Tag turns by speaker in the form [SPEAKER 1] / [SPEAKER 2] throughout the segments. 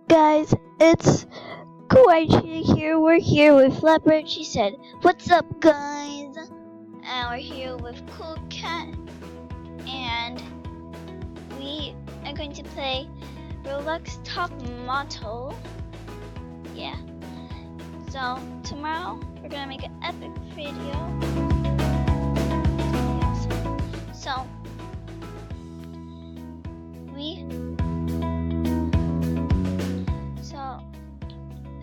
[SPEAKER 1] guys, it's KAWAII here. We're here with Leopard. She said, "What's up, guys?" And we're here with Cool Cat, and we are going to play Roblox Top Model. Yeah. So tomorrow we're gonna make an epic video. So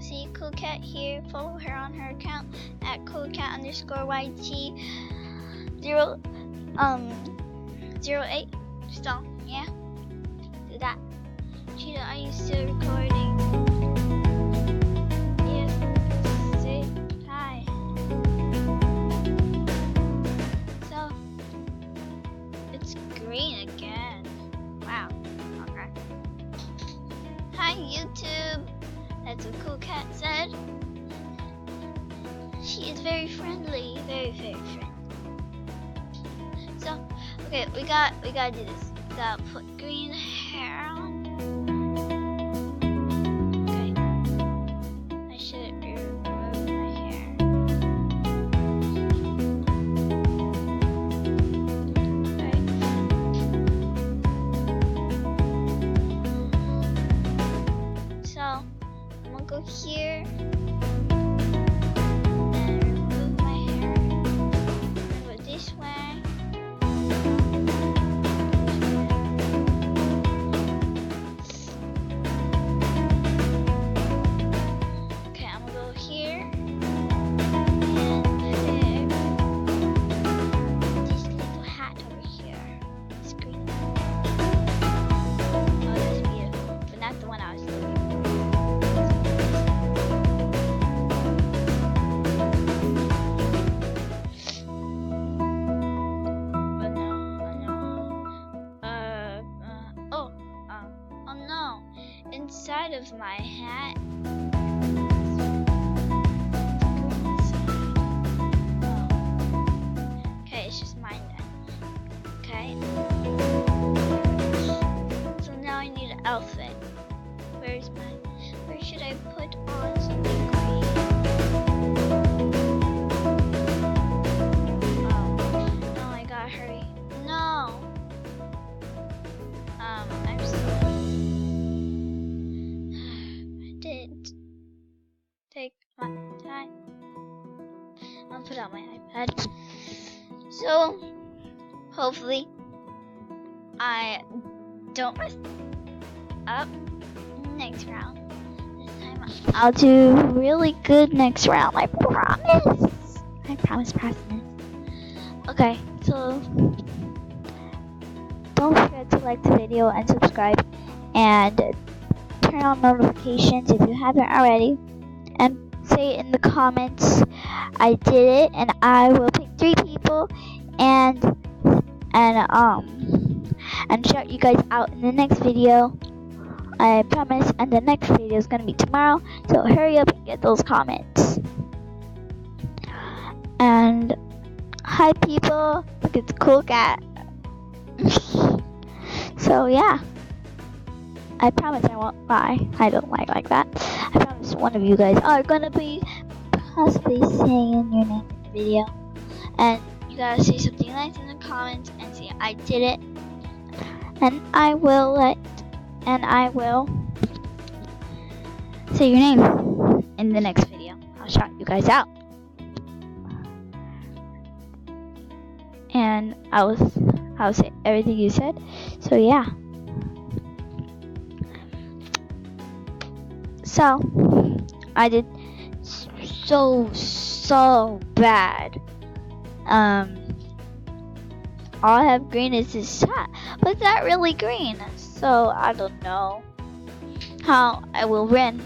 [SPEAKER 1] see Cool Cat here. Follow her on her account at coolcat_YT08. So yeah, do that. Cheetah, are you still recording? Yes. Say hi. So it's green again. Wow. Okay. Hi YouTube. That's what Cool Cat said. She is very friendly, very friendly. So, okay, we gotta do this. We gotta put green hair on. Okay, I should remove my hair. Okay. So, I'm gonna go here. Inside of my hat. Oh. Okay, it's just mine then. Okay. So now I need an outfit. Where should I put on something green? Oh, no, I gotta hurry. No. I'm sorry. Take my time. I'll put out my iPad. So hopefully I don't mess up next round. This time I'll do really good next round. I promise. I promise. Okay, so don't forget to like the video and subscribe and turn on notifications if you haven't already. And say in the comments, I did it, and I will pick 3 people and shout you guys out in the next video. I promise. And the next video is gonna be tomorrow, so hurry up and get those comments. And hi people, look, it's Cool Cat. So yeah, I promise I won't lie. I don't lie like that. I promise one of you guys are gonna be possibly saying your name in the video, and you gotta say something nice in the comments and say I did it, and I will say your name in the next video. I'll shout you guys out, and I'll say everything you said. So yeah. So I did so bad. All I have green is this hat, but it's not really green, so I don't know how I will win.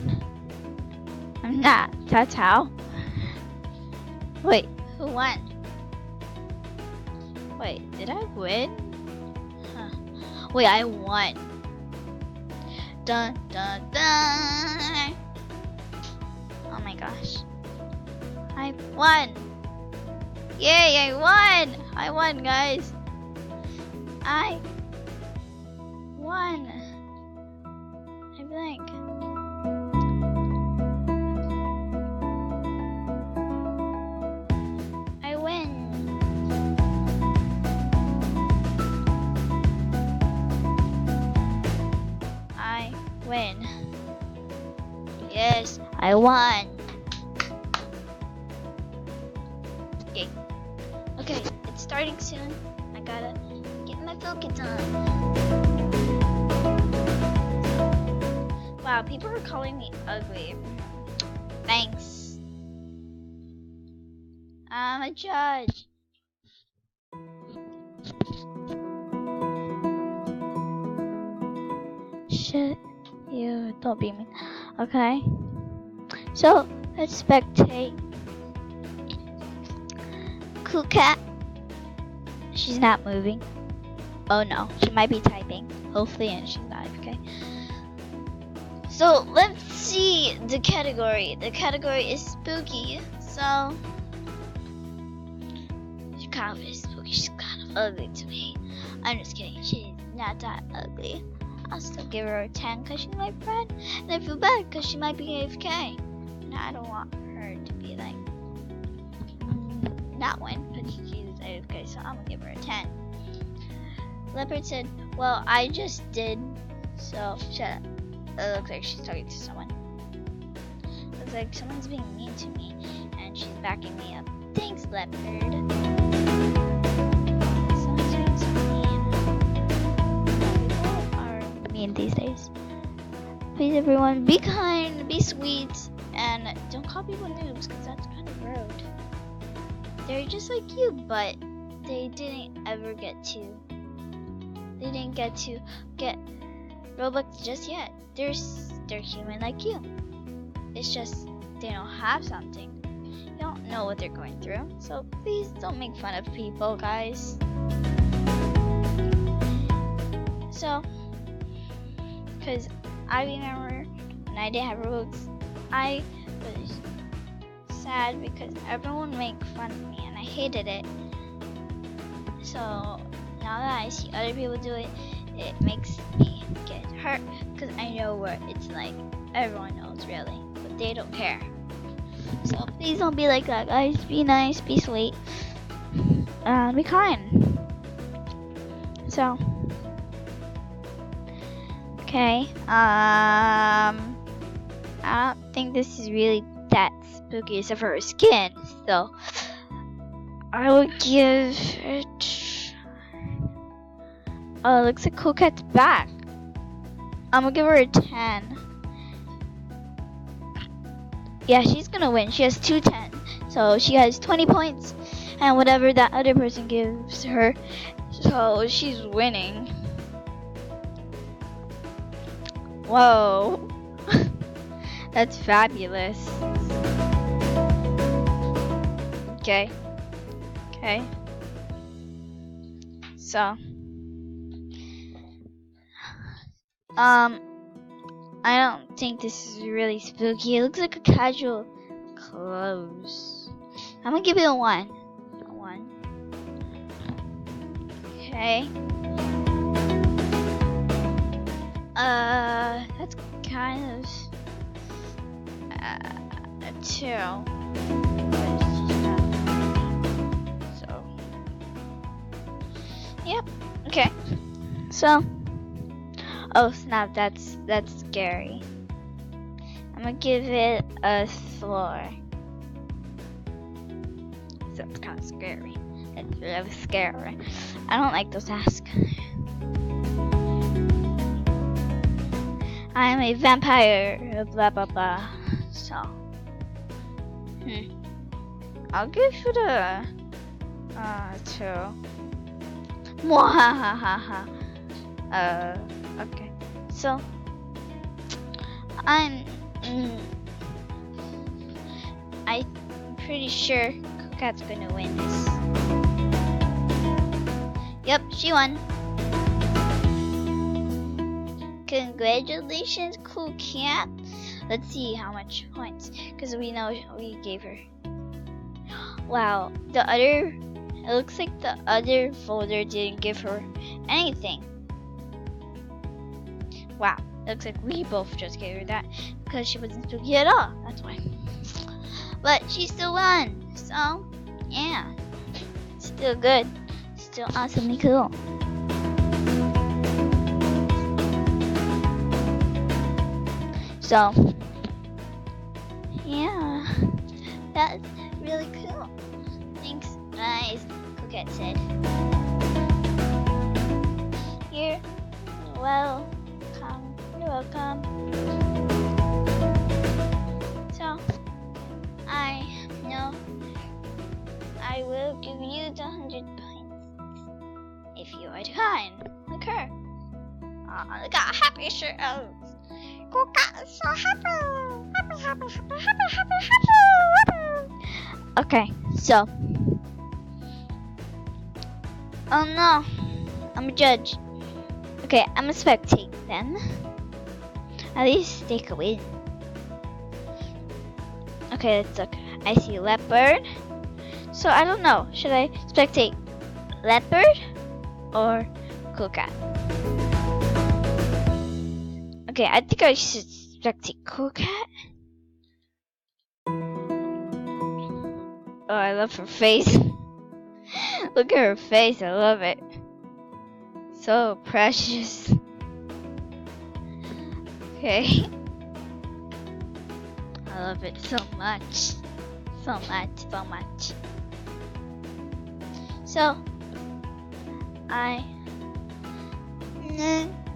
[SPEAKER 1] I'm not. That's how. Wait, who won? Wait, did I win? Huh. Wait, I won. Dun dun dun. Oh my gosh. I won. Yay, I won. I won, guys. I won. I blank. win. Yes, I won. Yay. Okay, it's starting soon. I gotta get my focus on. Wow, people are calling me ugly. Thanks. I'm a judge. Shit, you don't be mean. Okay. So let's spectate. Cool cat. She's not moving. Oh no, she might be typing. Hopefully, and she's not. Okay. So let's see the category. The category is spooky. So she's kind of spooky. She's kind of ugly to me. I'm just kidding. She's not that ugly. I'll still give her a 10 because she's my friend, and I feel bad because she might be AFK. And I don't want her to be like not win because she's AFK. So I'm gonna give her a 10. Leopard said, "Well, I just did." So shut up. It looks like she's talking to someone. Looks like someone's being mean to me, and she's backing me up. Thanks, Leopard. Someone's being so mean. People are mean these days. Please, everyone, be kind, be sweet, and don't call people noobs, because that's kind of rude. They're just like you, but they didn't ever get to. They didn't get to get Roblox just yet. They're human like you. It's just they don't have something. You don't know what they're going through. So please don't make fun of people, guys. So, because I remember when I didn't have Roblox, I was sad because everyone made fun of me and I hated it. So now that I see other people do it, it makes me get hurt because I know what it's like. Everyone knows really, but they don't care. So please don't be like that, guys. Be nice, be sweet, and be kind. So, okay. I don't think this is really that spooky except for her skin. So I would give it. Oh, it looks like Cool Cat's back. I'm gonna give her a 10. Yeah, she's gonna win. She has 210. So she has 20 points. And whatever that other person gives her. So she's winning. Whoa. That's fabulous. Okay. Okay. So. I don't think this is really spooky. It looks like a casual clothes. I'm gonna give it a 1. A 1. Okay. That's kind of a 2. So, yep. Okay. So. Oh snap, that's scary. I'm gonna give it a 4. That's kind of scary. It's really scary. I don't like those masks. I am a vampire, blah blah blah. So, I'll give it a 2. Mwahahaha. Okay. So, I'm pretty sure Cool Cat's gonna win this. Yep, she won. Congratulations, Cool Cat. Let's see how much points, because we know we gave her. Wow, it looks like the other folder didn't give her anything. Wow, it looks like we both just gave her that because she wasn't spooky at all. That's why. But she still won. So, yeah. Still good. Still awesomely cool. So yeah, that's really cool. Thanks, guys. Coquette said. You're welcome. You're welcome. So I know I will give you the 100 points if you are kind. Look her. Look how happy she is. Coquette is so happy. Happy. Okay, so. Oh no, I'm a judge. Okay, I'm a spectate then. At least they could win. Okay, let's look. I see leopard. So I don't know. Should I spectate leopard or cool cat? Okay, I think I should spectate cool cat. Oh, I love her face. Look at her face. I love it. So precious. Okay. I love it so much. So much. So,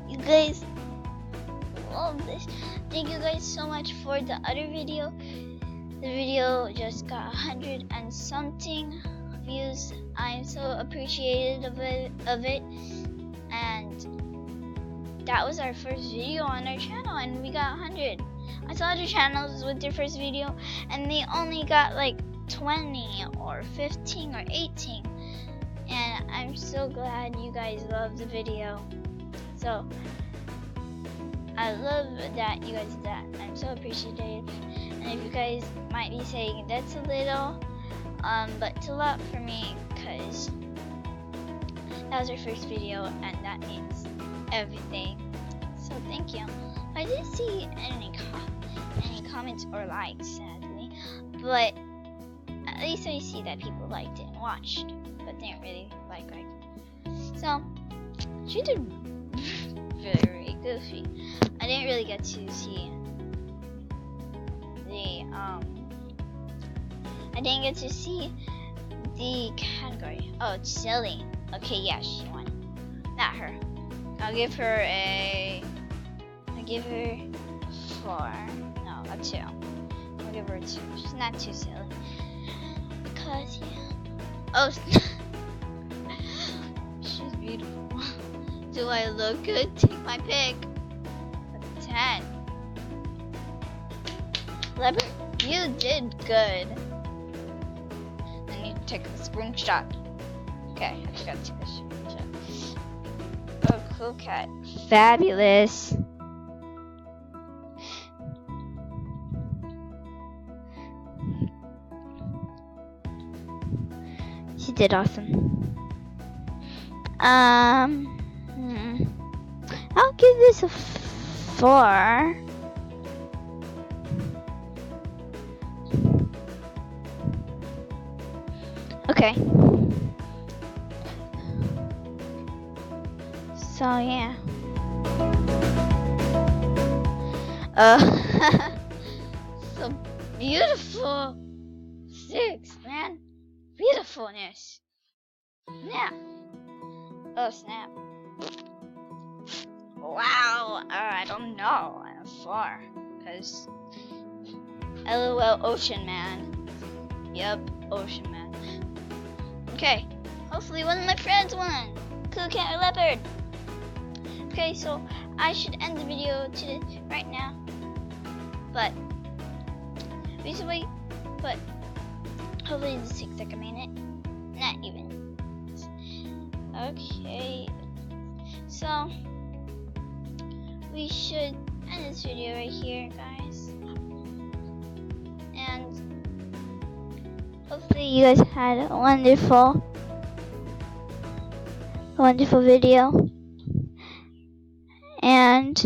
[SPEAKER 1] you guys love this. Thank you guys so much for the other video. The video just got 100 and something views. I'm so appreciative of it. And that was our first video on our channel and we got 100. I saw other channels with their first video and they only got like 20 or 15 or 18. And I'm so glad you guys love the video. So I love that you guys did that. I'm so appreciative. And if you guys might be saying that's a little, but it's a lot for me because that was our first video and that means everything. So thank you. I didn't see any comments or likes, sadly, but at least I see that people liked it and watched, but didn't really like. So she did very goofy. I didn't really get to see the category. Oh, it's silly. Okay, yeah, she won. Not her. I'll give her a 4. No, a 2. I'll give her a 2. She's not too silly. Because, yeah. Oh, she's beautiful. Do I look good? Take my pick. A 10. Leopard, you did good. I need to take a screenshot. Okay, I just gotta take a screenshot. Oh, cool cat. Fabulous. She did awesome. I'll give this a 4. Okay. So yeah. So beautiful. 6, man. Beautifulness. Snap. Oh, snap. Wow. I don't know. I'm 4. Because LOL Ocean Man. Yep, Ocean Man. Okay. Hopefully one of my friends won. Cool cat or leopard. Okay, so I should end the video right now. But basically, hopefully this takes like a minute. Not even. Okay. So we should end this video right here, guys. And hopefully you guys had a wonderful video. And